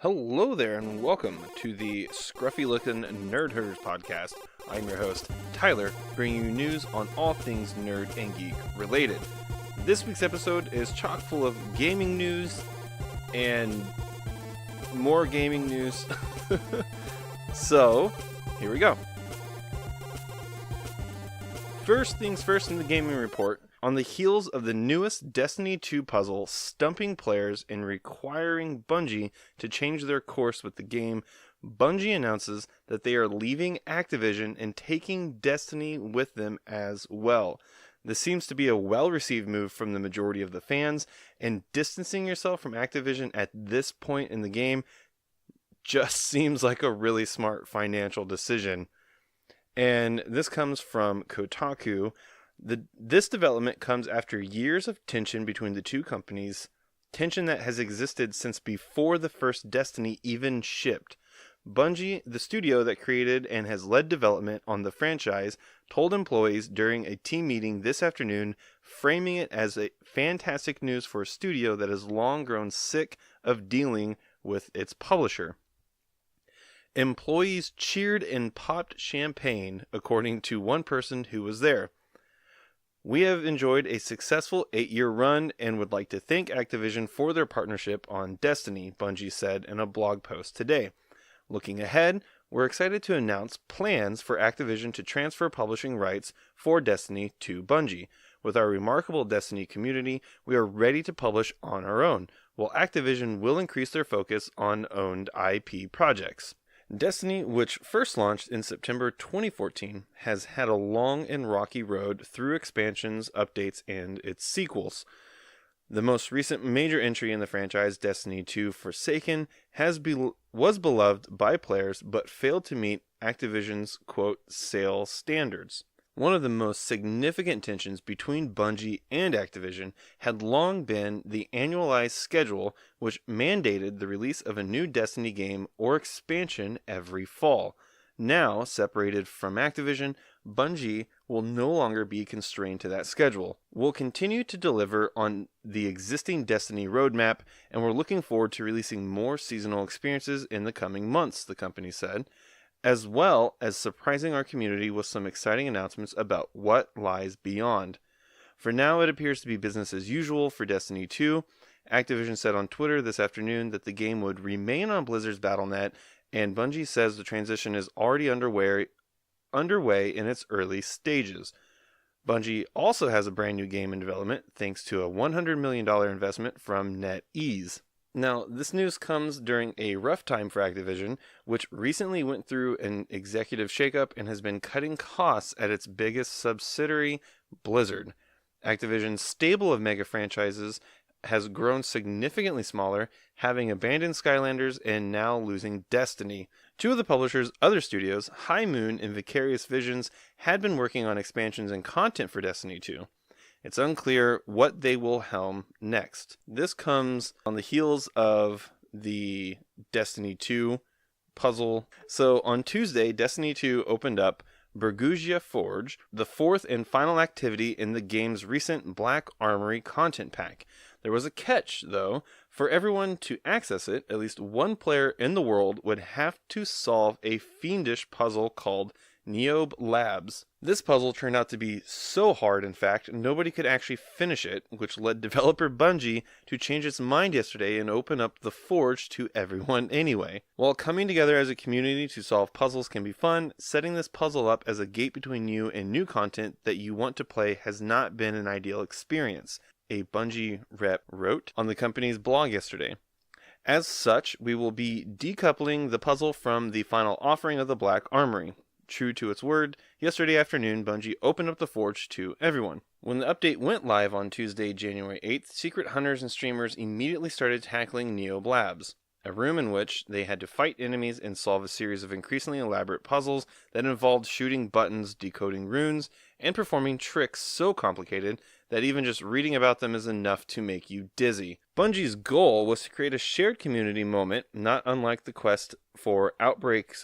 Hello there, and welcome to the scruffy-looking Nerd Herders podcast. I'm your host, Tyler, bringing you news on all things nerd and geek related. This week's episode is chock full of gaming news and more gaming news. So, here we go. First things first in the gaming report. On the heels of the newest Destiny 2 puzzle stumping players and requiring Bungie to change their course with the game, Bungie announces that they are leaving Activision and taking Destiny with them as well. This seems to be a well-received move from the majority of the fans, and distancing yourself from Activision at this point in the game just seems like a really smart financial decision. And this comes from Kotaku. This development comes after years of tension between the two companies, tension that has existed since before the first Destiny even shipped. Bungie, the studio that created and has led development on the franchise, told employees during a team meeting this afternoon, framing it as a fantastic news for a studio that has long grown sick of dealing with its publisher. Employees cheered and popped champagne, according to one person who was there. "We have enjoyed a successful 8-year run and would like to thank Activision for their partnership on Destiny," Bungie said in a blog post today. "Looking ahead, we're excited to announce plans for Activision to transfer publishing rights for Destiny to Bungie. With our remarkable Destiny community, we are ready to publish on our own, while Activision will increase their focus on owned IP projects." Destiny, which first launched in September 2014, has had a long and rocky road through expansions, updates, and its sequels. The most recent major entry in the franchise, Destiny 2 Forsaken, was beloved by players but failed to meet Activision's, quote, sales standards. One of the most significant tensions between Bungie and Activision had long been the annualized schedule, which mandated the release of a new Destiny game or expansion every fall. Now, separated from Activision, Bungie will no longer be constrained to that schedule. "We'll continue to deliver on the existing Destiny roadmap, and we're looking forward to releasing more seasonal experiences in the coming months," the company said, as well as surprising our community with some exciting announcements about what lies beyond. For now, it appears to be business as usual for Destiny 2. Activision said on Twitter this afternoon that the game would remain on Blizzard's Battle.net, and Bungie says the transition is already underway in its early stages. Bungie also has a brand new game in development, thanks to a $100 million investment from NetEase. Now, this news comes during a rough time for Activision, which recently went through an executive shakeup and has been cutting costs at its biggest subsidiary, Blizzard. Activision's stable of mega franchises has grown significantly smaller, having abandoned Skylanders and now losing Destiny. Two of the publisher's other studios, High Moon and Vicarious Visions, had been working on expansions and content for Destiny 2. It's unclear what they will helm next. This comes on the heels of the Destiny 2 puzzle. So on Tuesday, Destiny 2 opened up Burgugia Forge, the fourth and final activity in the game's recent Black Armory content pack. There was a catch, though. For everyone to access it, at least one player in the world would have to solve a fiendish puzzle called Niobe Labs. This puzzle turned out to be so hard, in fact, nobody could actually finish it, which led developer Bungie to change its mind yesterday and open up the Forge to everyone anyway. While coming together as a community to solve puzzles can be fun, setting this puzzle up as a gate between you and new content that you want to play has not been an ideal experience, a Bungie rep wrote on the company's blog yesterday. As such, we will be decoupling the puzzle from the final offering of the Black Armory. True to its word, yesterday afternoon, Bungie opened up the Forge to everyone. When the update went live on Tuesday, January 8th, secret hunters and streamers immediately started tackling Niobe Labs, a room in which they had to fight enemies and solve a series of increasingly elaborate puzzles that involved shooting buttons, decoding runes, and performing tricks so complicated that even just reading about them is enough to make you dizzy. Bungie's goal was to create a shared community moment, not unlike the quest for Outbreak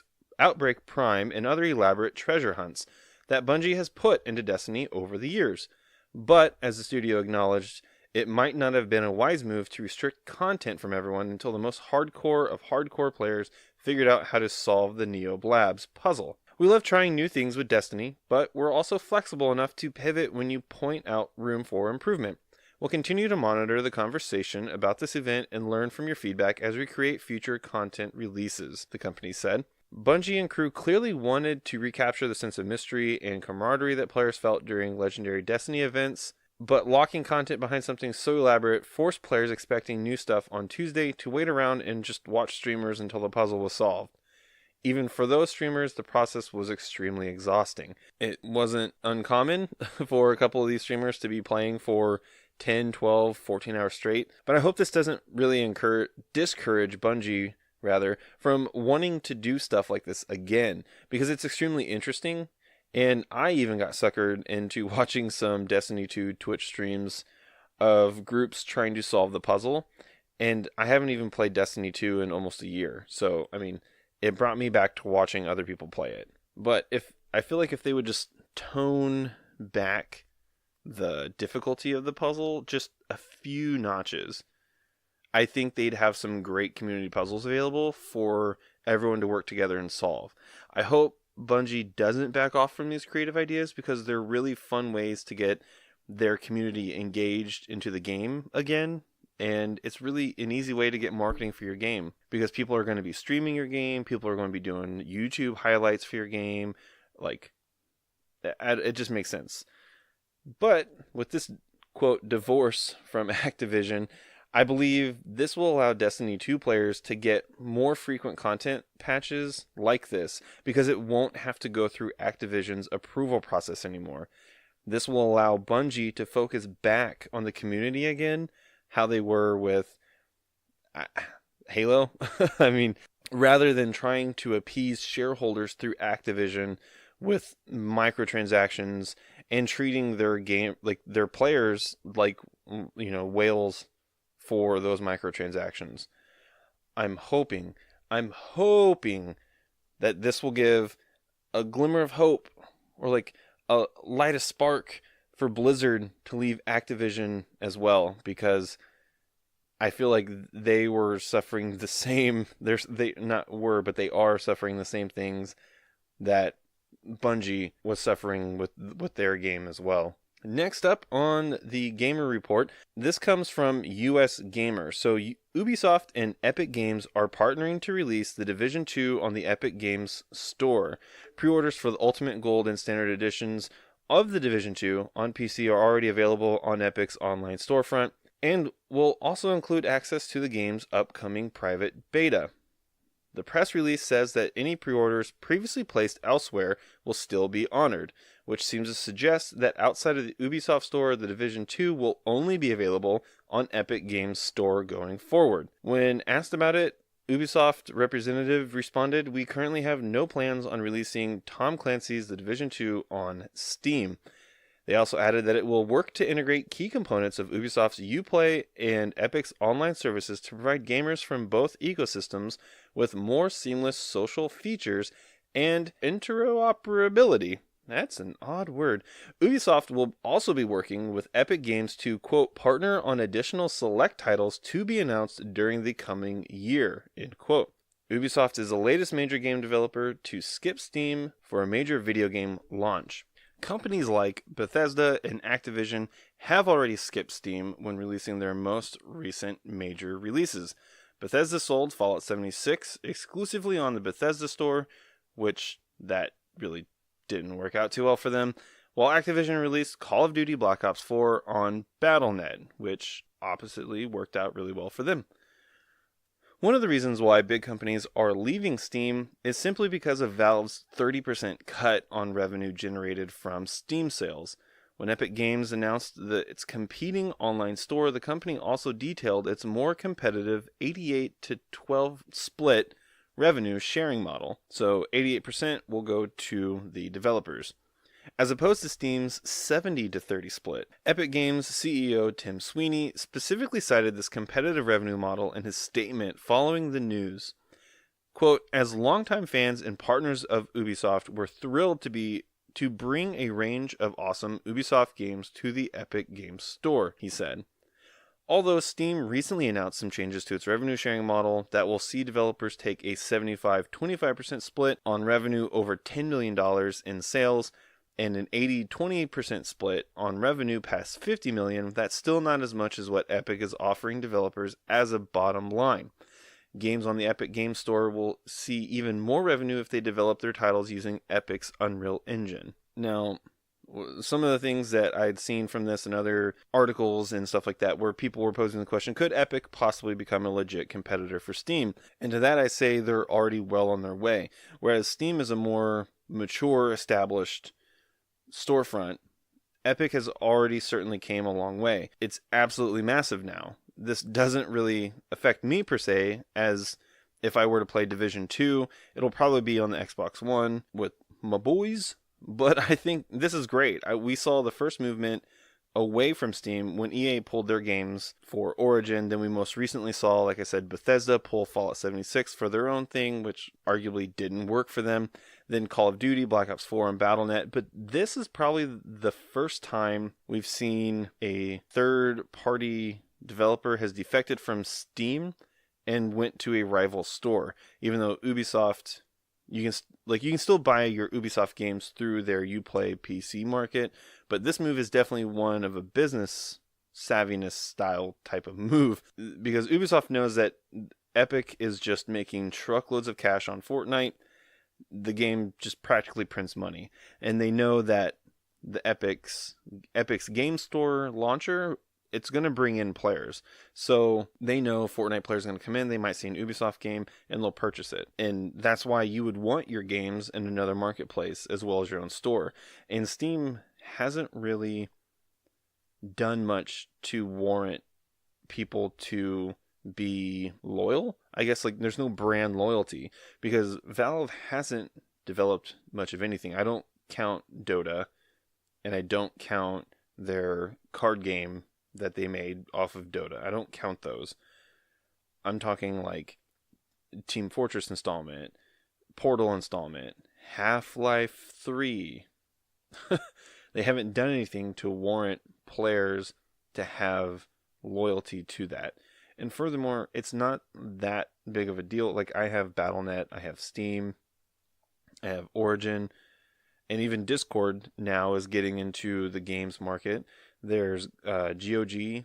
Prime and other elaborate treasure hunts that Bungie has put into Destiny over the years. But, as the studio acknowledged, it might not have been a wise move to restrict content from everyone until the most hardcore of hardcore players figured out how to solve the Neo Blabs puzzle. We love trying new things with Destiny, but we're also flexible enough to pivot when you point out room for improvement. We'll continue to monitor the conversation about this event and learn from your feedback as we create future content releases, the company said. Bungie and crew clearly wanted to recapture the sense of mystery and camaraderie that players felt during legendary Destiny events, but locking content behind something so elaborate forced players expecting new stuff on Tuesday to wait around and just watch streamers until the puzzle was solved. Even for those streamers, the process was extremely exhausting. It wasn't uncommon for a couple of these streamers to be playing for 10, 12, 14 hours straight, but I hope this doesn't really discourage Bungie from wanting to do stuff like this again, because it's extremely interesting. And I even got suckered into watching some Destiny 2 Twitch streams of groups trying to solve the puzzle, and I haven't even played Destiny 2 in almost a year. So, I mean, it brought me back to watching other people play it. But I feel like if they would just tone back the difficulty of the puzzle just a few notches, I think they'd have some great community puzzles available for everyone to work together and solve. I hope Bungie doesn't back off from these creative ideas, because they're really fun ways to get their community engaged into the game again. And it's really an easy way to get marketing for your game, because people are going to be streaming your game. People are going to be doing YouTube highlights for your game. Like, it just makes sense. But with this, quote, divorce from Activision, I believe this will allow Destiny 2 players to get more frequent content patches like this, because it won't have to go through Activision's approval process anymore. This will allow Bungie to focus back on the community again, how they were with Halo. I mean, rather than trying to appease shareholders through Activision with microtransactions and treating their game, like their players, like, you know, whales for those microtransactions. I'm hoping that this will give a glimmer of hope, or like light a spark for Blizzard to leave Activision as well, because I feel like they were suffering the same. They are suffering the same things that Bungie was suffering with their game as well. Next up on the Gamer Report, this comes from US Gamer. So Ubisoft and Epic Games are partnering to release The Division 2 on the Epic Games Store. Pre-orders for the Ultimate Gold and Standard Editions of The Division 2 on PC are already available on Epic's online storefront, and will also include access to the game's upcoming private beta. The press release says that any pre-orders previously placed elsewhere will still be honored, which seems to suggest that outside of the Ubisoft store, The Division 2 will only be available on Epic Games Store going forward. When asked about it, Ubisoft representative responded, "We currently have no plans on releasing Tom Clancy's The Division 2 on Steam." They also added that it will work to integrate key components of Ubisoft's Uplay and Epic's online services to provide gamers from both ecosystems with more seamless social features and interoperability. That's an odd word. Ubisoft will also be working with Epic Games to, quote, partner on additional select titles to be announced during the coming year, end quote. Ubisoft is the latest major game developer to skip Steam for a major video game launch. Companies like Bethesda and Activision have already skipped Steam when releasing their most recent major releases. Bethesda sold Fallout 76 exclusively on the Bethesda store, which that really didn't work out too well for them, while Activision released Call of Duty Black Ops 4 on Battle.net, which oppositely worked out really well for them. One of the reasons why big companies are leaving Steam is simply because of Valve's 30% cut on revenue generated from Steam sales. When Epic Games announced its competing online store, the company also detailed its more competitive 88 to 12 split revenue sharing model. So 88% will go to the developers, as opposed to Steam's 70 to 30 split. Epic Games CEO Tim Sweeney specifically cited this competitive revenue model in his statement following the news. Quote, "As longtime fans and partners of Ubisoft, we're thrilled to bring a range of awesome Ubisoft games to the Epic Games Store," he said. Although Steam recently announced some changes to its revenue sharing model that will see developers take a 75-25% split on revenue over $10 million in sales and an 80-20% split on revenue past $50 million, that's still not as much as what Epic is offering developers as a bottom line. Games on the Epic Game Store will see even more revenue if they develop their titles using Epic's Unreal Engine. Now, some of the things that I'd seen from this and other articles and stuff like that, where people were posing the question, could Epic possibly become a legit competitor for Steam? And to that I say they're already well on their way. Whereas Steam is a more mature, established storefront, Epic has already certainly came a long way. It's absolutely massive now. This doesn't really affect me per se, as if I were to play Division 2, it'll probably be on the Xbox One with my boys. But I think this is great. We saw the first movement away from Steam when EA pulled their games for Origin. Then we most recently saw, like I said, Bethesda pull Fallout 76 for their own thing, which arguably didn't work for them. Then Call of Duty, Black Ops 4, and Battle.net. But this is probably the first time we've seen a third-party developer has defected from Steam and went to a rival store. Even though Ubisoft, you can still buy your Ubisoft games through their Uplay PC market, but this move is definitely one of a business savviness style type of move, because Ubisoft knows that Epic is just making truckloads of cash on Fortnite. The game just practically prints money, and they know that the Epic's game store launcher, it's going to bring in players. So they know Fortnite players are going to come in, they might see an Ubisoft game, and they'll purchase it. And that's why you would want your games in another marketplace as well as your own store. And Steam hasn't really done much to warrant people to be loyal. I guess there's no brand loyalty, because Valve hasn't developed much of anything. I don't count Dota, and I don't count their card game that they made off of Dota. I don't count those. I'm talking like Team Fortress installment, Portal installment, Half-Life 3. They haven't done anything to warrant players to have loyalty to that. And furthermore, it's not that big of a deal. Like, I have Battle.net, I have Steam, I have Origin, and even Discord now is getting into the games market. There's GOG,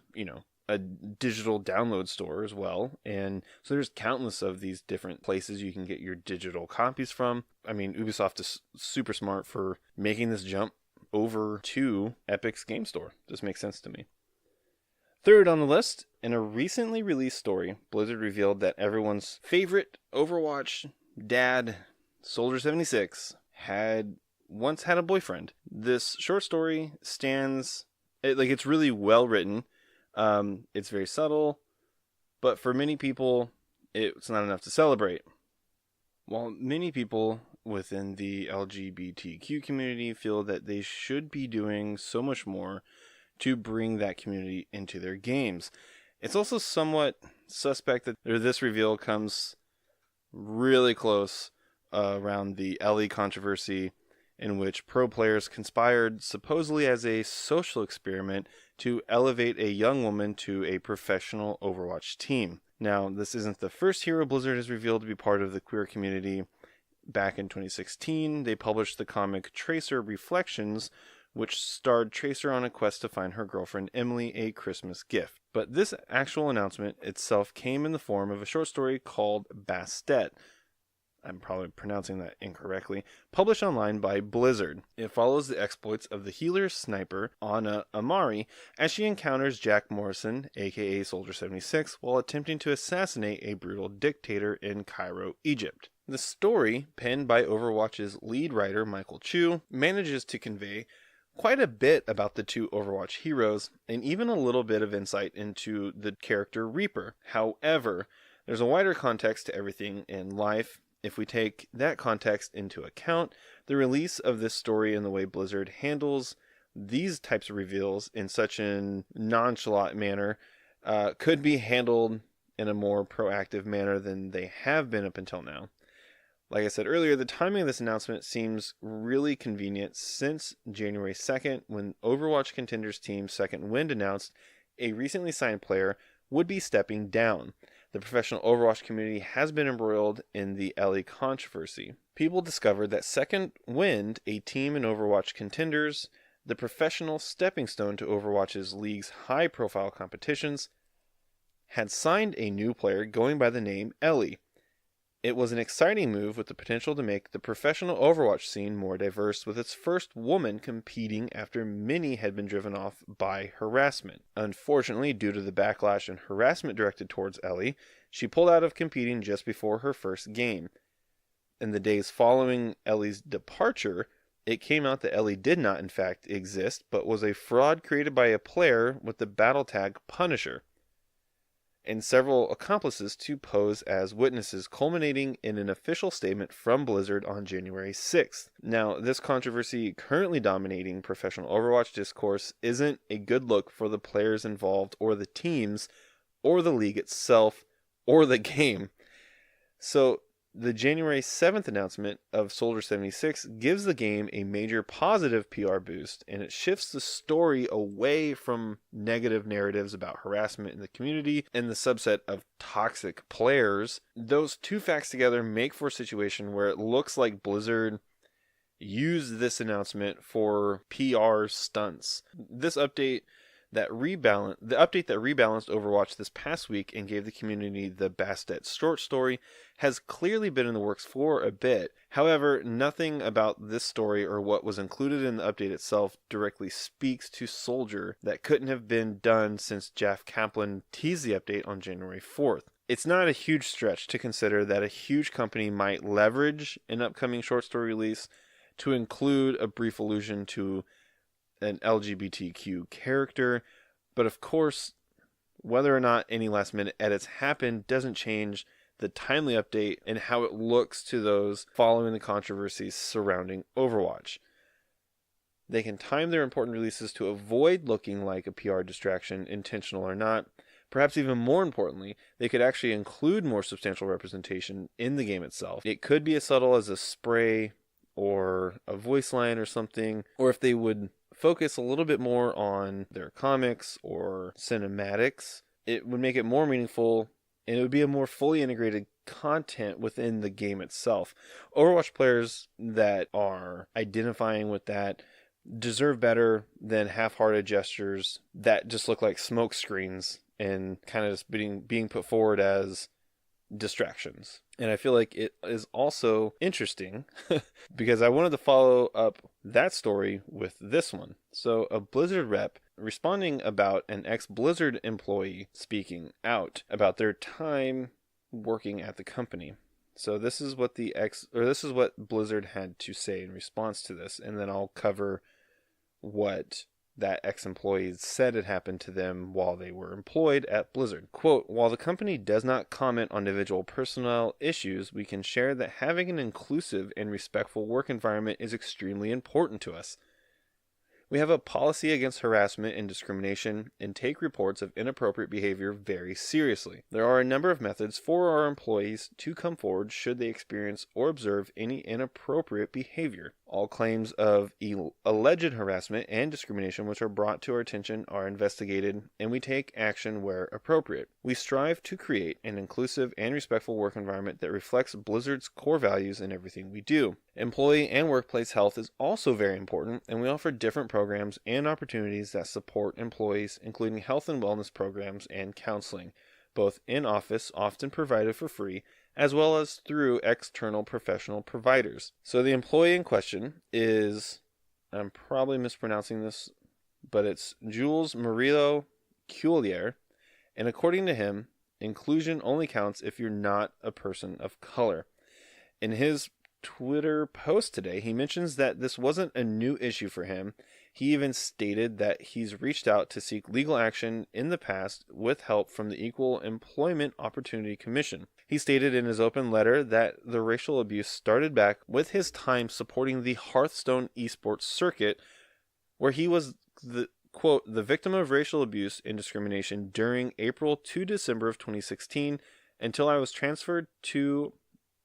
a digital download store as well. And so there's countless of these different places you can get your digital copies from. I mean, Ubisoft is super smart for making this jump over to Epic's game store. This makes sense to me. Third on the list, in a recently released story, Blizzard revealed that everyone's favorite Overwatch dad, Soldier76, had once had a boyfriend. This short story it's really well written. It's very subtle, but for many people, it's not enough to celebrate. While many people within the LGBTQ community feel that they should be doing so much more to bring that community into their games, it's also somewhat suspect that this reveal comes really close around the Ellie controversy, in which pro players conspired supposedly as a social experiment to elevate a young woman to a professional Overwatch team. Now, this isn't the first hero Blizzard has revealed to be part of the queer community. Back in 2016, they published the comic Tracer Reflections, which starred Tracer on a quest to find her girlfriend Emily a Christmas gift. But this actual announcement itself came in the form of a short story called Bastet. I'm probably pronouncing that incorrectly, published online by Blizzard. It follows the exploits of the healer sniper Ana Amari as she encounters Jack Morrison, aka Soldier 76, while attempting to assassinate a brutal dictator in Cairo, Egypt. The story, penned by Overwatch's lead writer Michael Chu, manages to convey quite a bit about the two Overwatch heroes, and even a little bit of insight into the character Reaper. However, there's a wider context to everything in life. If we take that context into account, the release of this story and the way Blizzard handles these types of reveals in such a nonchalant manner could be handled in a more proactive manner than they have been up until now. Like I said earlier, the timing of this announcement seems really convenient since January 2nd, when Overwatch Contenders Team Second Wind announced a recently signed player would be stepping down. The professional Overwatch community has been embroiled in the Ellie controversy. People discovered that Second Wind, a team in Overwatch Contenders, the professional stepping stone to Overwatch's league's high-profile competitions, had signed a new player going by the name Ellie. It was an exciting move with the potential to make the professional Overwatch scene more diverse, with its first woman competing after many had been driven off by harassment. Unfortunately, due to the backlash and harassment directed towards Ellie, she pulled out of competing just before her first game. In the days following Ellie's departure, it came out that Ellie did not in fact exist, but was a fraud created by a player with the battle tag Punisher, and several accomplices to pose as witnesses, culminating in an official statement from Blizzard on January 6th. Now, this controversy currently dominating professional Overwatch discourse isn't a good look for the players involved, or the teams, or the league itself, or the game. So, the January 7th announcement of Soldier 76 gives the game a major positive PR boost, and it shifts the story away from negative narratives about harassment in the community and the subset of toxic players. Those two facts together make for a situation where it looks like Blizzard used this announcement for PR stunts. The update that rebalanced Overwatch this past week and gave the community the Bastet short story has clearly been in the works for a bit. However, nothing about this story or what was included in the update itself directly speaks to Soldier that couldn't have been done since Jeff Kaplan teased the update on January 4th. It's not a huge stretch to consider that a huge company might leverage an upcoming short story release to include a brief allusion to an LGBTQ character, but of course, whether or not any last minute edits happen doesn't change the timely update and how it looks to those following the controversies surrounding Overwatch. They can time their important releases to avoid looking like a PR distraction, intentional or not. Perhaps even more importantly, they could actually include more substantial representation in the game itself. It could be as subtle as a spray or a voice line or something, or if they would focus a little bit more on their comics or cinematics, it would make it more meaningful, and it would be a more fully integrated content within the game itself. Overwatch players that are identifying with that deserve better than half-hearted gestures that just look like smoke screens and kind of just being put forward as distractions. And I feel like it is also interesting because I wanted to follow up that story with this one. So a Blizzard rep responding about an ex-Blizzard employee speaking out about their time working at the company. So this is what Blizzard had to say in response to this, and then I'll cover what that ex-employee said had happened to them while they were employed at Blizzard. Quote, "While the company does not comment on individual personnel issues, we can share that having an inclusive and respectful work environment is extremely important to us. We have a policy against harassment and discrimination and take reports of inappropriate behavior very seriously. There are a number of methods for our employees to come forward should they experience or observe any inappropriate behavior. All claims of alleged harassment and discrimination which are brought to our attention are investigated, and we take action where appropriate. We strive to create an inclusive and respectful work environment that reflects Blizzard's core values in everything we do. Employee and workplace health is also very important, and we offer different programs and opportunities that support employees, including health and wellness programs and counseling, both in office, often provided for free, as well as through external professional providers." So the employee in question is, I'm probably mispronouncing this, but it's Jules Murillo Cuellar, and according to him, inclusion only counts if you're not a person of color. In his Twitter post today, he mentions that this wasn't a new issue for him. He even stated that he's reached out to seek legal action in the past with help from the Equal Employment Opportunity Commission. He stated in his open letter that the racial abuse started back with his time supporting the Hearthstone esports circuit, where he was the victim of racial abuse and discrimination during April to December of 2016 until I was transferred to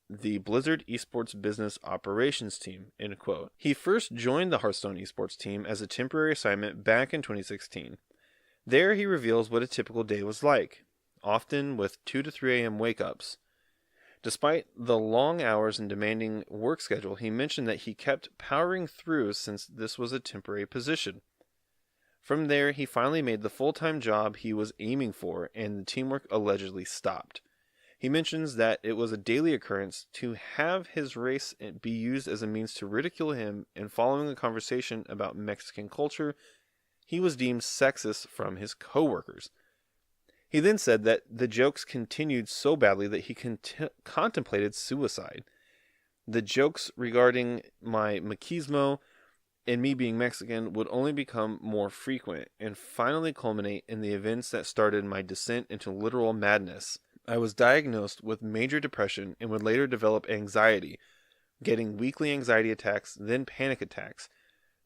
the Blizzard Esports Business Operations Team, end quote. He first joined the Hearthstone Esports team as a temporary assignment back in 2016. There he reveals what a typical day was like, often with 2 to 3 a.m. wake-ups. Despite the long hours and demanding work schedule, he mentioned that he kept powering through since this was a temporary position. From there, he finally made the full-time job he was aiming for, and the teamwork allegedly stopped. He mentions that it was a daily occurrence to have his race be used as a means to ridicule him, and following a conversation about Mexican culture, he was deemed sexist from his coworkers. He then said that the jokes continued so badly that he contemplated suicide. The jokes regarding my machismo and me being Mexican would only become more frequent and finally culminate in the events that started my descent into literal madness. I was diagnosed with major depression and would later develop anxiety, getting weekly anxiety attacks, then panic attacks,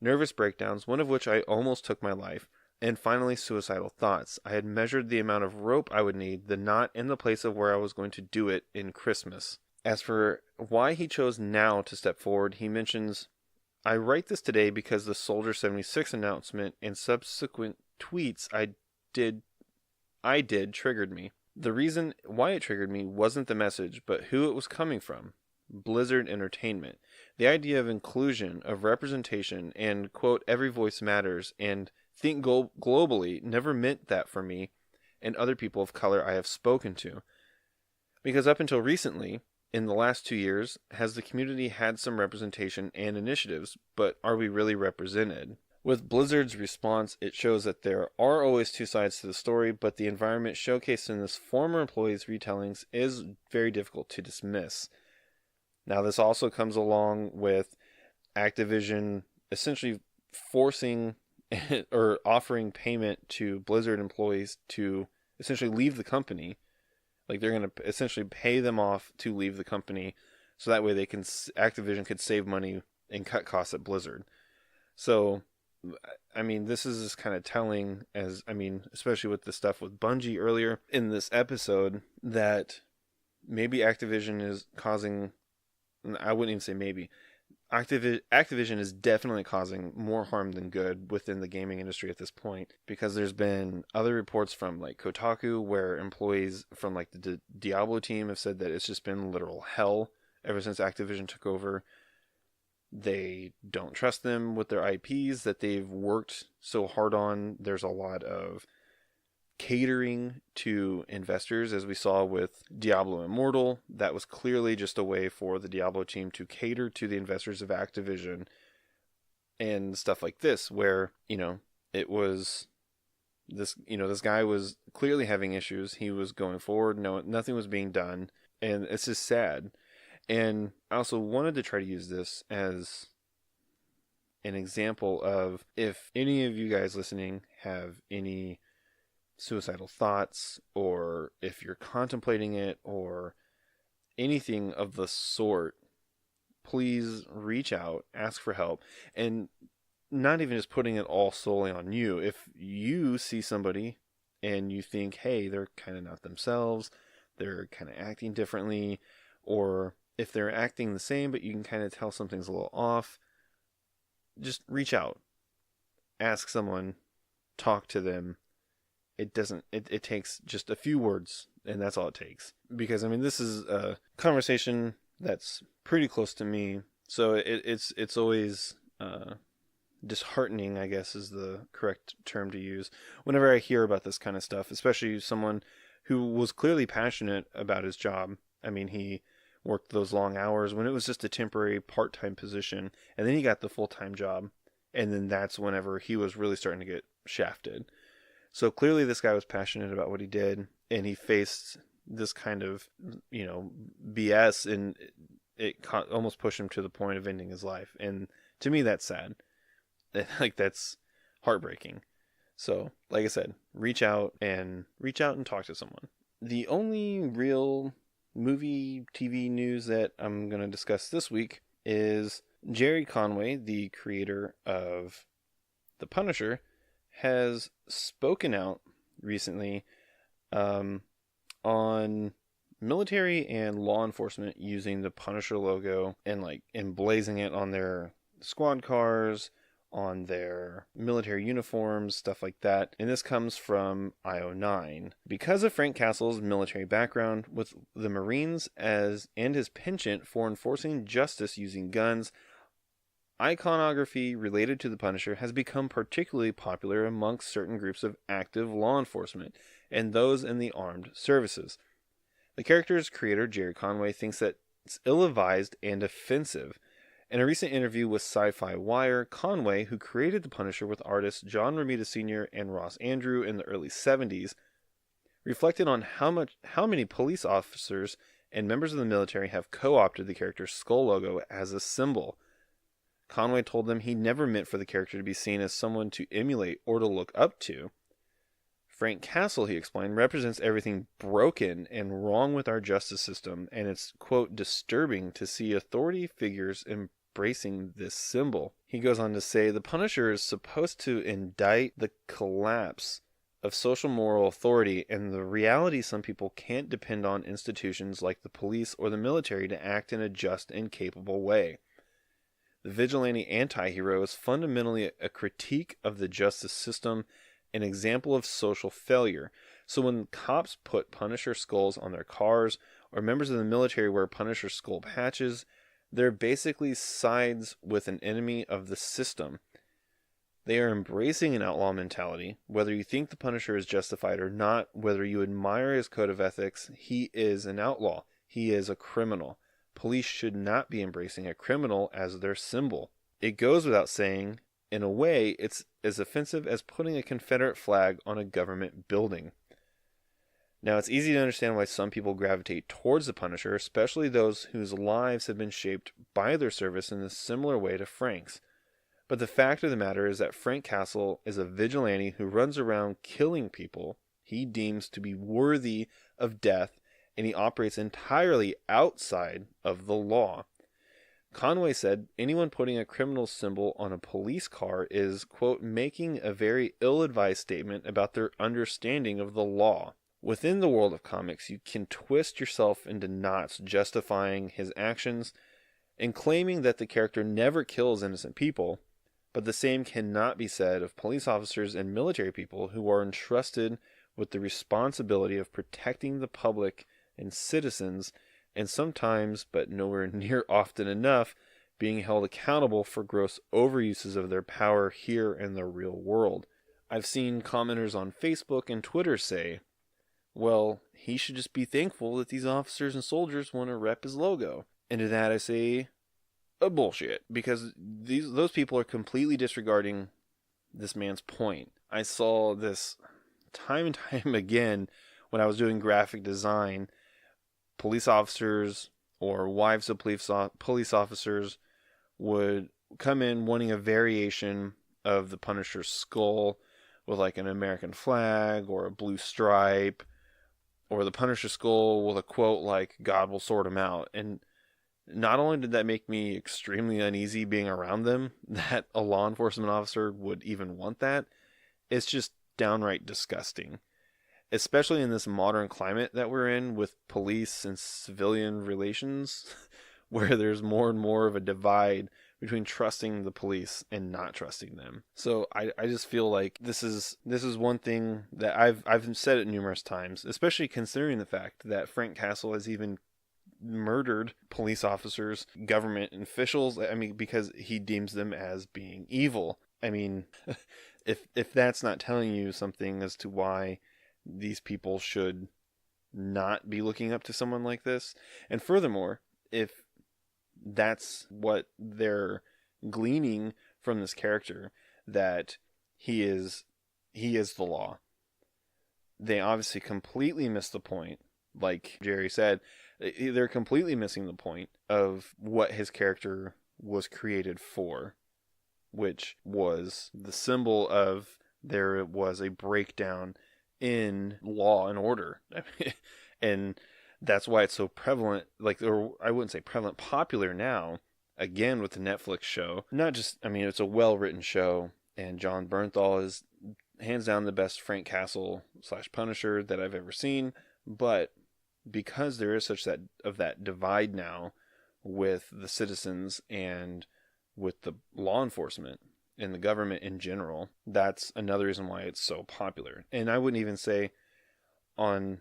nervous breakdowns, one of which I almost took my life, and finally suicidal thoughts. I had measured the amount of rope I would need, the knot, and the place of where I was going to do it in Christmas. As for why he chose now to step forward, he mentions, I write this today because the Soldier 76 announcement and subsequent tweets I did triggered me. The reason why it triggered me wasn't the message, but who it was coming from. Blizzard Entertainment. The idea of inclusion, of representation, and, quote, every voice matters, and think globally never meant that for me and other people of color I have spoken to. Because up until recently, in the last 2 years, has the community had some representation and initiatives, but are we really represented? With Blizzard's response, it shows that there are always two sides to the story, but the environment showcased in this former employee's retellings is very difficult to dismiss. Now, this also comes along with Activision essentially forcing or offering payment to Blizzard employees to essentially leave the company. Like, they're going to essentially pay them off to leave the company, so that way Activision could save money and cut costs at Blizzard. So, I mean, this is just kind of telling, especially with the stuff with Bungie earlier in this episode, that maybe Activision is causing, I wouldn't even say maybe, Activision is definitely causing more harm than good within the gaming industry at this point, because there's been other reports from like Kotaku where employees from like the Diablo team have said that it's just been literal hell ever since Activision took over. They don't trust them with their IPs that they've worked so hard on. There's a lot of catering to investors, as we saw with Diablo Immortal. That was clearly just a way for the Diablo team to cater to the investors of Activision, and stuff like this, where, it was this guy was clearly having issues. He was going forward. No, nothing was being done, and it's just sad. And I also wanted to try to use this as an example of, if any of you guys listening have any suicidal thoughts, or if you're contemplating it, or anything of the sort, please reach out, ask for help, and not even just putting it all solely on you. If you see somebody and you think, hey, they're kind of not themselves, they're kind of acting differently, or if they're acting the same but you can kind of tell something's a little off, just reach out, ask someone, talk to them. It takes just a few words, and that's all it takes. Because, this is a conversation that's pretty close to me, so it's always disheartening, I guess is the correct term to use, whenever I hear about this kind of stuff, especially someone who was clearly passionate about his job. He worked those long hours when it was just a temporary part-time position, and then he got the full-time job, and then that's whenever he was really starting to get shafted. So clearly this guy was passionate about what he did, and he faced this kind of, BS, and it almost pushed him to the point of ending his life. And to me, that's sad. That's heartbreaking. So, like I said, reach out and talk to someone. The only real movie, TV news that I'm going to discuss this week is Jerry Conway, the creator of The Punisher, has spoken out recently on military and law enforcement using the Punisher logo and emblazing it on their squad cars on their military uniforms, stuff like that. And this comes from IO9. Because of Frank Castle's military background with the Marines and his penchant for enforcing justice using guns, iconography related to the Punisher has become particularly popular amongst certain groups of active law enforcement and those in the armed services. The character's creator, Jerry Conway, thinks that it's ill-advised and offensive. In a recent interview with Sci-Fi Wire, Conway, who created the Punisher with artists John Romita Sr. and Ross Andru in the early 70s, reflected on how many police officers and members of the military have co-opted the character's skull logo as a symbol. Conway told them he never meant for the character to be seen as someone to emulate or to look up to. Frank Castle, he explained, represents everything broken and wrong with our justice system, and it's, quote, disturbing to see authority figures embracing this symbol. He goes on to say, the Punisher is supposed to indict the collapse of social moral authority and the reality some people can't depend on institutions like the police or the military to act in a just and capable way. The vigilante anti-hero is fundamentally a critique of the justice system, an example of social failure. So when cops put Punisher skulls on their cars, or members of the military wear Punisher skull patches, they're basically sides with an enemy of the system. They are embracing an outlaw mentality. Whether you think the Punisher is justified or not, whether you admire his code of ethics, he is an outlaw. He is a criminal. Police should not be embracing a criminal as their symbol. It goes without saying, in a way, it's as offensive as putting a Confederate flag on a government building. Now, it's easy to understand why some people gravitate towards the Punisher, especially those whose lives have been shaped by their service in a similar way to Frank's. But the fact of the matter is that Frank Castle is a vigilante who runs around killing people he deems to be worthy of death, and he operates entirely outside of the law. Conway said anyone putting a criminal symbol on a police car is, quote, making a very ill-advised statement about their understanding of the law. Within the world of comics, you can twist yourself into knots justifying his actions and claiming that the character never kills innocent people, but the same cannot be said of police officers and military people who are entrusted with the responsibility of protecting the public and citizens, and sometimes, but nowhere near often enough, being held accountable for gross overuses of their power here in the real world. I've seen commenters on Facebook and Twitter say, well, he should just be thankful that these officers and soldiers want to rep his logo. And to that I say, bullshit, because those people are completely disregarding this man's point. I saw this time and time again when I was doing graphic design. Police officers or wives of police officers would come in wanting a variation of the Punisher's skull with like an American flag or a blue stripe, or the Punisher skull with a quote like, God will sort him out. And not only did that make me extremely uneasy being around them, that a law enforcement officer would even want that, it's just downright disgusting. Especially in this modern climate that we're in with police and civilian relations, where there's more and more of a divide between trusting the police and not trusting them. So I just feel like this is one thing that I've said it numerous times, especially considering the fact that Frank Castle has even murdered police officers, government officials, I mean, because he deems them as being evil. I mean, if that's not telling you something as to why these people should not be looking up to someone like this. And furthermore, if that's what they're gleaning from this character, that he is the law, they obviously completely miss the point. Like Jerry said, they're completely missing the point of what his character was created for, which was the symbol of there was a breakdown in law and order. And that's why it's so prevalent, like, or I wouldn't say prevalent, popular now, again with the Netflix show. Not just, I mean, it's a well-written show, and John Bernthal is hands down the best Frank Castle / Punisher that I've ever seen, but because there is such that divide now with the citizens and with the law enforcement, and the government in general. That's another reason why it's so popular. And I wouldn't even say on,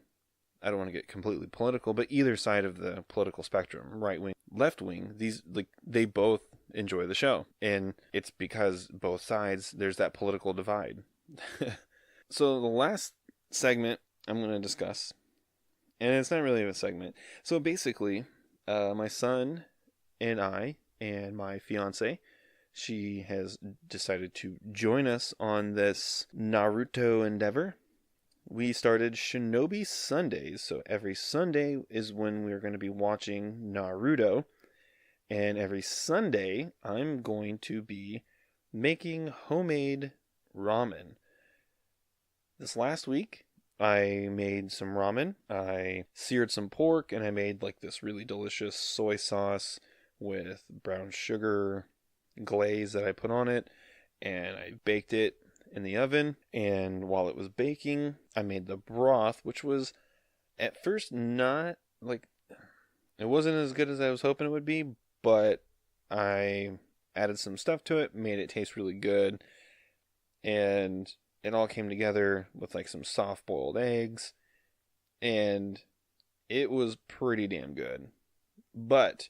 I don't want to get completely political, but either side of the political spectrum, right wing, left wing, these, like, they both enjoy the show. And it's because both sides, there's that political divide. So the last segment I'm going to discuss, and it's not really a segment. So basically, my son and I and my fiance, she has decided to join us on this Naruto endeavor. We started Shinobi Sundays, so every Sunday is when we're going to be watching Naruto, and every Sunday I'm going to be making homemade ramen. This last week, I made some ramen. I seared some pork, and I made like this really delicious soy sauce with brown sugar glaze that I put on it, and I baked it in the oven. And while it was baking, I made the broth, which was at first not like, it wasn't as good as I was hoping it would be, but I added some stuff to it, made it taste really good, and it all came together with like some soft boiled eggs, and it was pretty damn good. But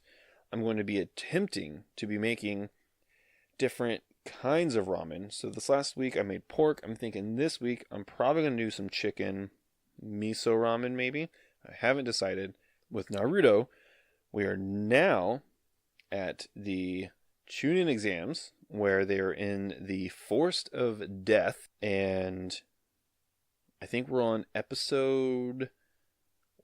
I'm going to be attempting to be making different kinds of ramen. So this last week I made pork. I'm thinking this week I'm probably going to do some chicken miso ramen maybe. I haven't decided. With Naruto, we are now at the Chunin exams, where they're in the Forest of Death, and I think we're on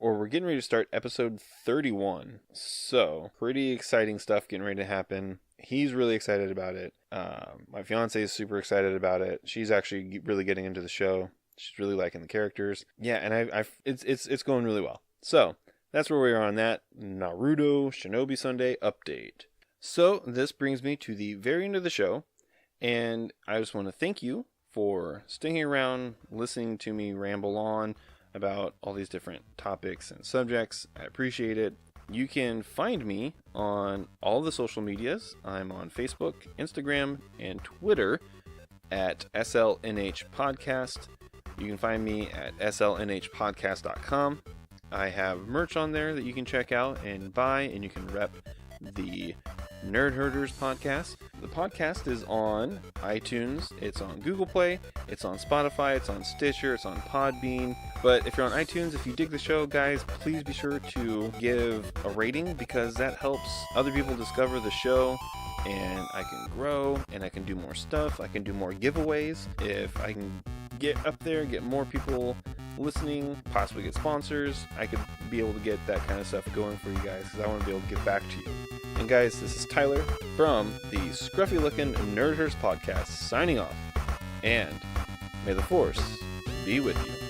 we're getting ready to start episode 31. So, pretty exciting stuff getting ready to happen. He's really excited about it. My fiance is super excited about it. She's actually really getting into the show. She's really liking the characters. Yeah, and it's going really well. So, that's where we are on that Naruto Shinobi Sunday update. So, this brings me to the very end of the show, and I just want to thank you for sticking around, listening to me ramble on about all these different topics and subjects. I appreciate it. You can find me on all the social medias. I'm on Facebook, Instagram, and Twitter at SLNH Podcast. You can find me at slnhpodcast.com. I have merch on there that you can check out and buy, and you can rep the Nerd Herders podcast. The podcast is on iTunes, it's on Google Play, it's on Spotify, it's on Stitcher, it's on Podbean. But if you're on iTunes, if you dig the show, guys, please be sure to give a rating, because that helps other people discover the show, and I can grow, and I can do more stuff. I can do more giveaways. If I can get up there, get more people listening, possibly get sponsors, I could be able to get that kind of stuff going for you guys, because I want to be able to give back to you. And guys, this is Tyler from the scruffy looking Nerd Herders podcast signing off, and may the Force be with you.